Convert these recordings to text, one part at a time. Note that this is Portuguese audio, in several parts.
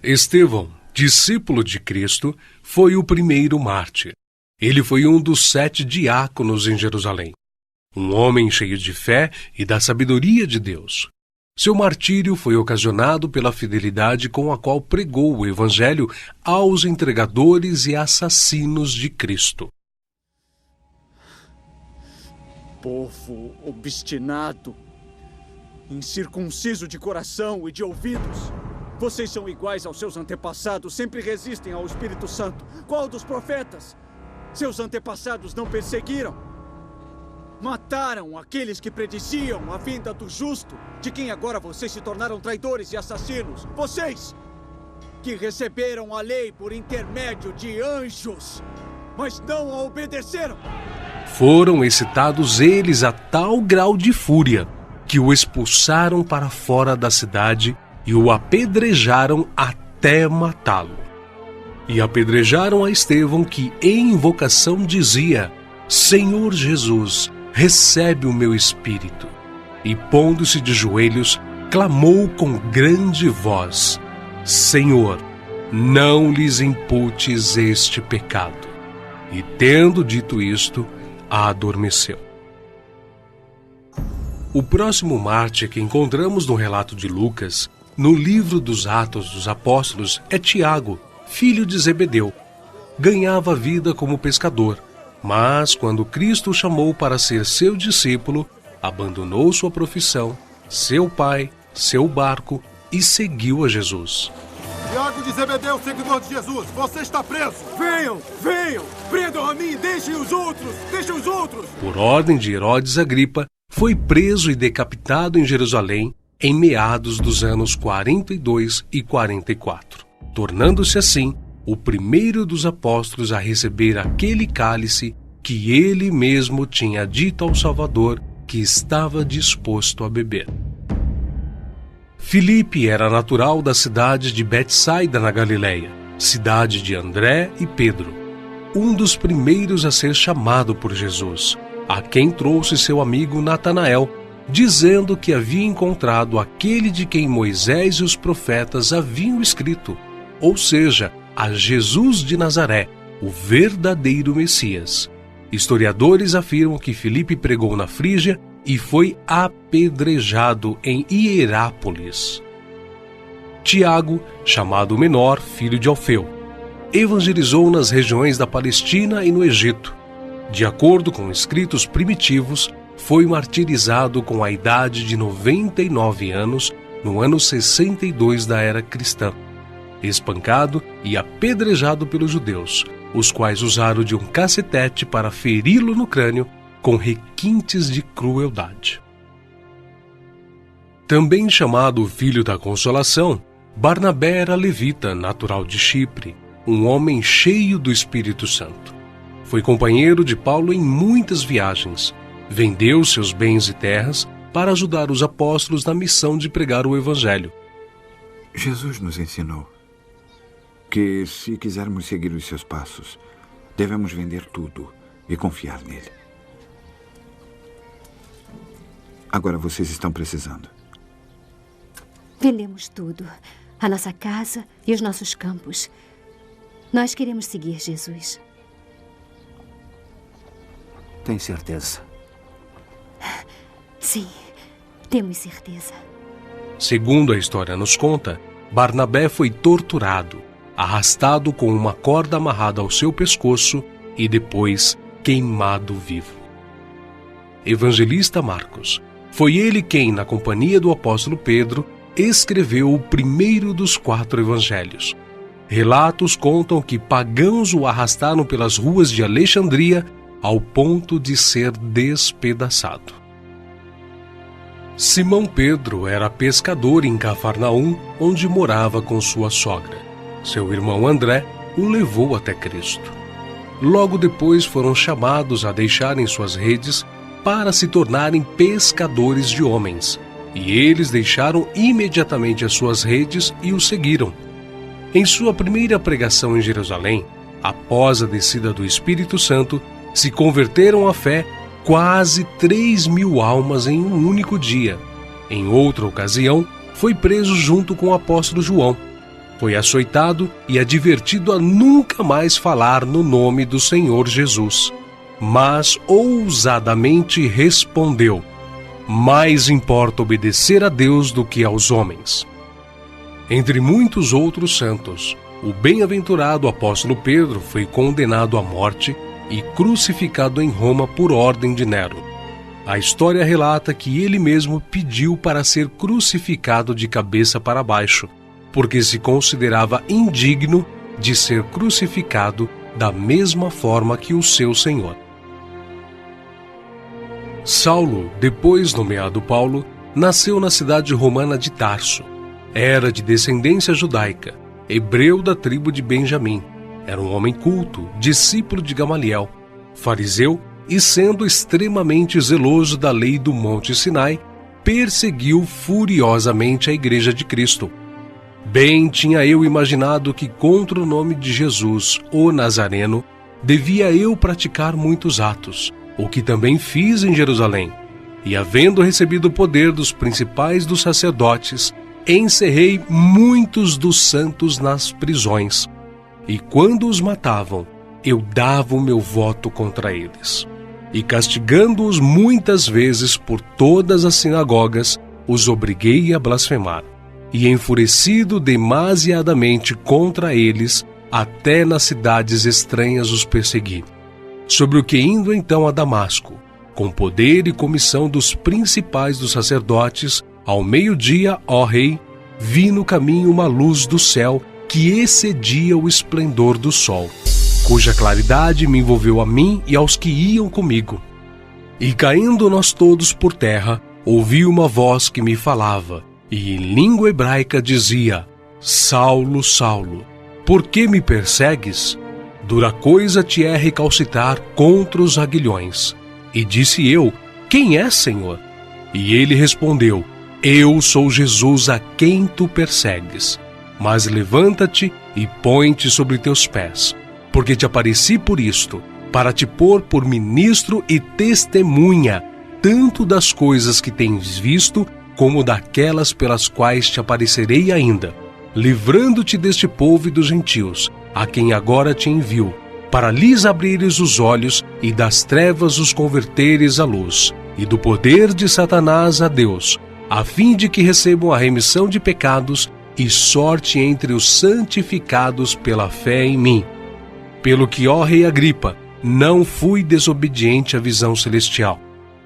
Estevão, discípulo de Cristo, foi o primeiro mártir. Ele foi um dos 7 diáconos em Jerusalém. Um homem cheio de fé e da sabedoria de Deus. Seu martírio foi ocasionado pela fidelidade com a qual pregou o Evangelho aos entregadores e assassinos de Cristo. Povo obstinado, incircunciso de coração e de ouvidos. Vocês são iguais aos seus antepassados, sempre resistem ao Espírito Santo. Qual dos profetas? Seus antepassados não perseguiram? Mataram aqueles que prediziam a vinda do justo, de quem agora vocês se tornaram traidores e assassinos. Vocês, que receberam a lei por intermédio de anjos, mas não a obedeceram. Foram excitados eles a tal grau de fúria, que o expulsaram para fora da cidade e o apedrejaram até matá-lo. E apedrejaram a Estevão, que em invocação dizia: Senhor Jesus, recebe o meu espírito. E pondo-se de joelhos, clamou com grande voz: Senhor, não lhes imputes este pecado. E tendo dito isto, adormeceu. O próximo mártir que encontramos no relato de Lucas, no livro dos Atos dos Apóstolos, é Tiago, filho de Zebedeu. Ganhava vida como pescador, mas quando Cristo o chamou para ser seu discípulo, abandonou sua profissão, seu pai, seu barco e seguiu a Jesus. Tiago de Zebedeu, seguidor de Jesus, você está preso! Venham, prendam a mim, deixem os outros! Por ordem de Herodes Agripa, foi preso e decapitado em Jerusalém em meados dos anos 42 e 44, tornando-se assim o primeiro dos apóstolos a receber aquele cálice que ele mesmo tinha dito ao Salvador que estava disposto a beber. Filipe era natural da cidade de Betsaida, na Galileia, cidade de André e Pedro, um dos primeiros a ser chamado por Jesus, a quem trouxe seu amigo Natanael, dizendo que havia encontrado aquele de quem Moisés e os profetas haviam escrito, ou seja, a Jesus de Nazaré, o verdadeiro Messias. Historiadores afirmam que Filipe pregou na Frígia e foi apedrejado em Hierápolis. Tiago, chamado Menor, filho de Alfeu, evangelizou nas regiões da Palestina e no Egito. De acordo com escritos primitivos, foi martirizado com a idade de 99 anos no ano 62 da era cristã, espancado e apedrejado pelos judeus, os quais usaram de um cacetete para feri-lo no crânio com requintes de crueldade. Também chamado Filho da Consolação, Barnabé era levita, natural de Chipre, um homem cheio do Espírito Santo. Foi companheiro de Paulo em muitas viagens. Vendeu seus bens e terras para ajudar os apóstolos na missão de pregar o Evangelho. Jesus nos ensinou que, se quisermos seguir os seus passos, devemos vender tudo e confiar nele. Agora vocês estão precisando. Vendemos tudo, a nossa casa e os nossos campos. Nós queremos seguir Jesus. Tem certeza? Sim, temos certeza. Segundo a história nos conta, Barnabé foi torturado, arrastado com uma corda amarrada ao seu pescoço e depois queimado vivo. Evangelista Marcos. Foi ele quem, na companhia do apóstolo Pedro, escreveu o primeiro dos 4 evangelhos. Relatos contam que pagãos o arrastaram pelas ruas de Alexandria ao ponto de ser despedaçado. Simão Pedro era pescador em Cafarnaum, onde morava com sua sogra. Seu irmão André o levou até Cristo. Logo depois foram chamados a deixarem suas redes para se tornarem pescadores de homens, e eles deixaram imediatamente as suas redes e o seguiram. Em sua primeira pregação em Jerusalém, após a descida do Espírito Santo, se converteram à fé quase 3.000 almas em um único dia. Em outra ocasião, foi preso junto com o apóstolo João. Foi açoitado e advertido a nunca mais falar no nome do Senhor Jesus. Mas ousadamente respondeu: mais importa obedecer a Deus do que aos homens. Entre muitos outros santos, o bem-aventurado apóstolo Pedro foi condenado à morte e crucificado em Roma por ordem de Nero. A história relata que ele mesmo pediu para ser crucificado de cabeça para baixo, porque se considerava indigno de ser crucificado da mesma forma que o seu Senhor. Saulo, depois nomeado Paulo, nasceu na cidade romana de Tarso. Era de descendência judaica, hebreu da tribo de Benjamim. Era um homem culto, discípulo de Gamaliel, fariseu e, sendo extremamente zeloso da lei do Monte Sinai, perseguiu furiosamente a Igreja de Cristo. Bem tinha eu imaginado que contra o nome de Jesus, o Nazareno, devia eu praticar muitos atos, o que também fiz em Jerusalém. E, havendo recebido o poder dos principais dos sacerdotes, encerrei muitos dos santos nas prisões. E quando os matavam, eu dava o meu voto contra eles. E castigando-os muitas vezes por todas as sinagogas, os obriguei a blasfemar. E enfurecido demasiadamente contra eles, até nas cidades estranhas os persegui. Sobre o que, indo então a Damasco, com poder e comissão dos principais dos sacerdotes, ao meio-dia, ó rei, vi no caminho uma luz do céu que excedia o esplendor do sol, cuja claridade me envolveu a mim e aos que iam comigo. E caindo nós todos por terra, ouvi uma voz que me falava, e em língua hebraica dizia: Saulo, Saulo, por que me persegues? Dura coisa te é recalcitrar contra os aguilhões. E disse eu: quem é, Senhor? E ele respondeu: eu sou Jesus a quem tu persegues. Mas levanta-te e põe-te sobre teus pés, porque te apareci por isto, para te pôr por ministro e testemunha, tanto das coisas que tens visto, como daquelas pelas quais te aparecerei ainda, livrando-te deste povo e dos gentios, a quem agora te envio, para lhes abrires os olhos e das trevas os converteres à luz, e do poder de Satanás a Deus, a fim de que recebam a remissão de pecados e sorte entre os santificados pela fé em mim. Pelo que, ó rei Agripa, não fui desobediente à visão celestial.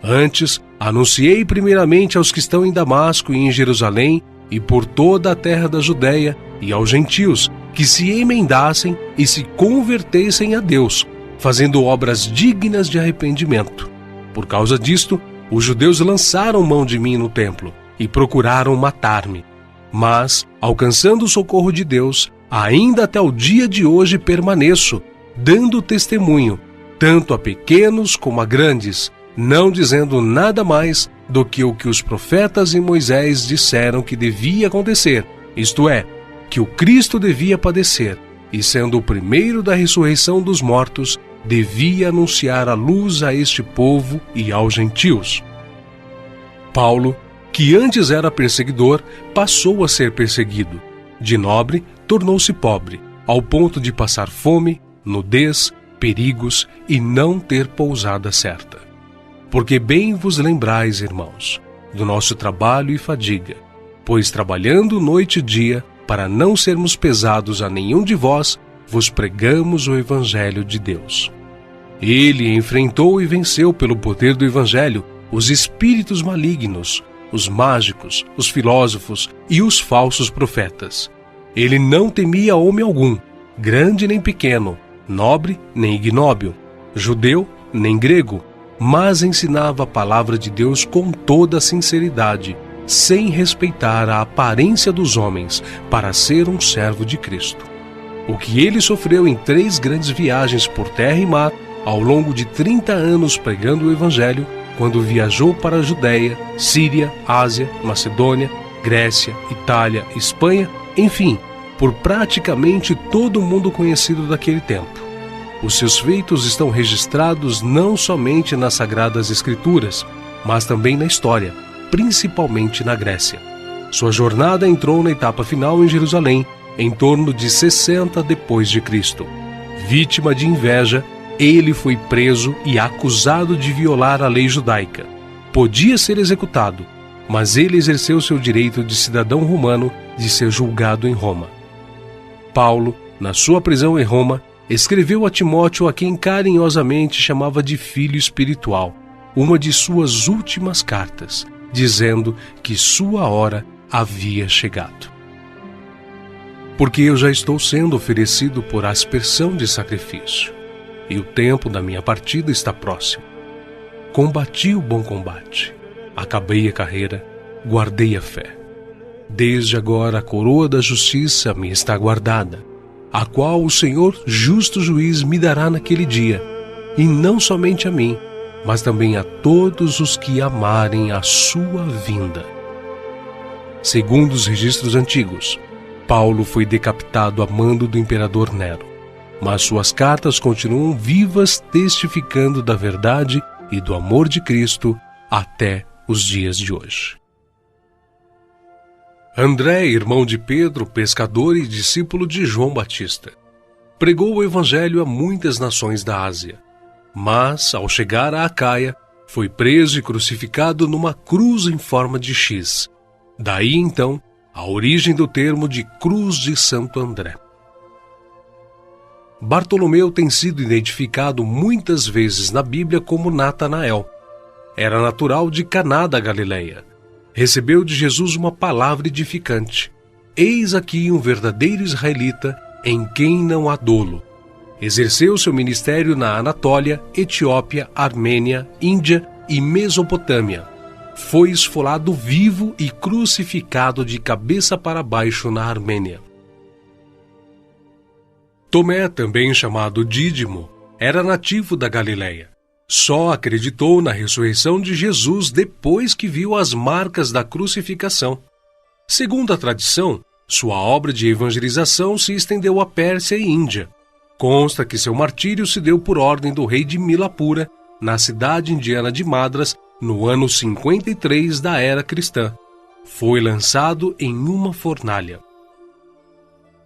Antes, anunciei primeiramente aos que estão em Damasco e em Jerusalém e por toda a terra da Judéia e aos gentios, que se emendassem e se convertessem a Deus, fazendo obras dignas de arrependimento. Por causa disto, os judeus lançaram mão de mim no templo e procuraram matar-me. Mas, alcançando o socorro de Deus, ainda até o dia de hoje permaneço, dando testemunho, tanto a pequenos como a grandes, não dizendo nada mais do que o que os profetas e Moisés disseram que devia acontecer, isto é, que o Cristo devia padecer, e sendo o primeiro da ressurreição dos mortos, devia anunciar a luz a este povo e aos gentios. Paulo, que antes era perseguidor, passou a ser perseguido. De nobre, tornou-se pobre, ao ponto de passar fome, nudez, perigos e não ter pousada certa. Porque bem vos lembrais, irmãos, do nosso trabalho e fadiga, pois trabalhando noite e dia, para não sermos pesados a nenhum de vós, vos pregamos o Evangelho de Deus. Ele enfrentou e venceu pelo poder do Evangelho os espíritos malignos, os mágicos, os filósofos e os falsos profetas. Ele não temia homem algum, grande nem pequeno, nobre nem ignóbil, judeu nem grego, mas ensinava a palavra de Deus com toda a sinceridade, sem respeitar a aparência dos homens, para ser um servo de Cristo. O que ele sofreu em 3 grandes viagens por terra e mar, ao longo de 30 anos pregando o Evangelho, quando viajou para a Judéia, Síria, Ásia, Macedônia, Grécia, Itália, Espanha, enfim, por praticamente todo o mundo conhecido daquele tempo. Os seus feitos estão registrados não somente nas Sagradas Escrituras, mas também na história, principalmente na Grécia. Sua jornada entrou na etapa final em Jerusalém, em torno de 60 depois de Cristo. Vítima de inveja, ele foi preso e acusado de violar a lei judaica. Podia ser executado, mas ele exerceu seu direito de cidadão romano de ser julgado em Roma. Paulo, na sua prisão em Roma, escreveu a Timóteo, a quem carinhosamente chamava de filho espiritual, uma de suas últimas cartas, dizendo que sua hora havia chegado. Porque eu já estou sendo oferecido por aspersão de sacrifício, e o tempo da minha partida está próximo. Combati o bom combate, acabei a carreira, guardei a fé. Desde agora a coroa da justiça me está guardada, a qual o Senhor, justo juiz, me dará naquele dia, e não somente a mim, mas também a todos os que amarem a sua vinda. Segundo os registros antigos, Paulo foi decapitado a mando do imperador Nero, mas suas cartas continuam vivas, testificando da verdade e do amor de Cristo até os dias de hoje. André, irmão de Pedro, pescador e discípulo de João Batista, pregou o evangelho a muitas nações da Ásia, mas, ao chegar a Acaia, foi preso e crucificado numa cruz em forma de X. Daí, então, a origem do termo de Cruz de Santo André. Bartolomeu tem sido identificado muitas vezes na Bíblia como Natanael. Era natural de Caná da Galileia. Recebeu de Jesus uma palavra edificante. Eis aqui um verdadeiro israelita em quem não há dolo. Exerceu seu ministério na Anatólia, Etiópia, Armênia, Índia e Mesopotâmia. Foi esfolado vivo e crucificado de cabeça para baixo na Armênia. Tomé, também chamado Dídimo, era nativo da Galileia. Só acreditou na ressurreição de Jesus depois que viu as marcas da crucificação. Segundo a tradição, sua obra de evangelização se estendeu à Pérsia e Índia. Consta que seu martírio se deu por ordem do rei de Milapura, na cidade indiana de Madras, no ano 53 da era cristã. Foi lançado em uma fornalha.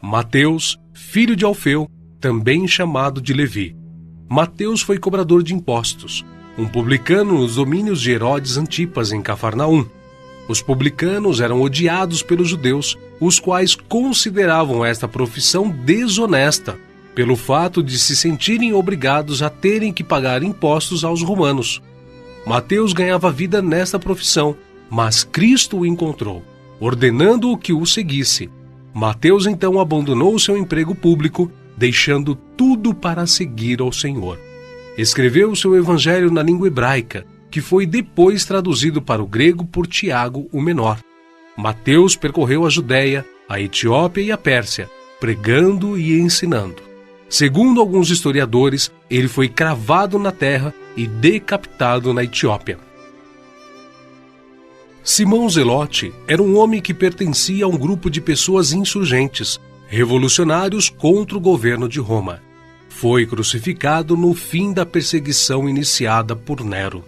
Mateus, filho de Alfeu, também chamado de Levi. Mateus foi cobrador de impostos, um publicano nos domínios de Herodes Antipas, em Cafarnaum. Os publicanos eram odiados pelos judeus, os quais consideravam esta profissão desonesta, pelo fato de se sentirem obrigados a terem que pagar impostos aos romanos. Mateus ganhava vida nesta profissão, mas Cristo o encontrou, ordenando-o que o seguisse. Mateus então abandonou seu emprego público, deixando tudo para seguir ao Senhor. Escreveu seu evangelho na língua hebraica, que foi depois traduzido para o grego por Tiago, o menor. Mateus percorreu a Judéia, a Etiópia e a Pérsia, pregando e ensinando. Segundo alguns historiadores, ele foi cravado na terra e decapitado na Etiópia. Simão Zelote era um homem que pertencia a um grupo de pessoas insurgentes, revolucionários contra o governo de Roma. Foi crucificado no fim da perseguição iniciada por Nero.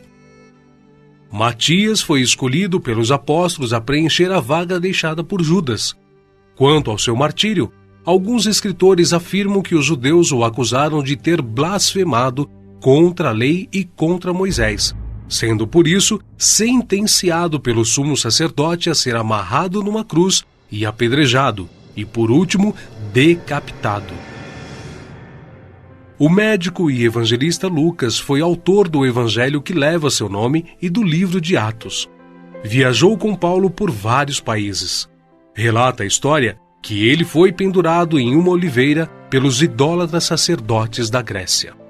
Matias foi escolhido pelos apóstolos a preencher a vaga deixada por Judas. Quanto ao seu martírio, alguns escritores afirmam que os judeus o acusaram de ter blasfemado contra a lei e contra Moisés, sendo por isso sentenciado pelo sumo sacerdote a ser amarrado numa cruz e apedrejado, e por último, decapitado. O médico e evangelista Lucas foi autor do evangelho que leva seu nome e do livro de Atos. Viajou com Paulo por vários países. Relata a história que ele foi pendurado em uma oliveira pelos idólatras sacerdotes da Grécia.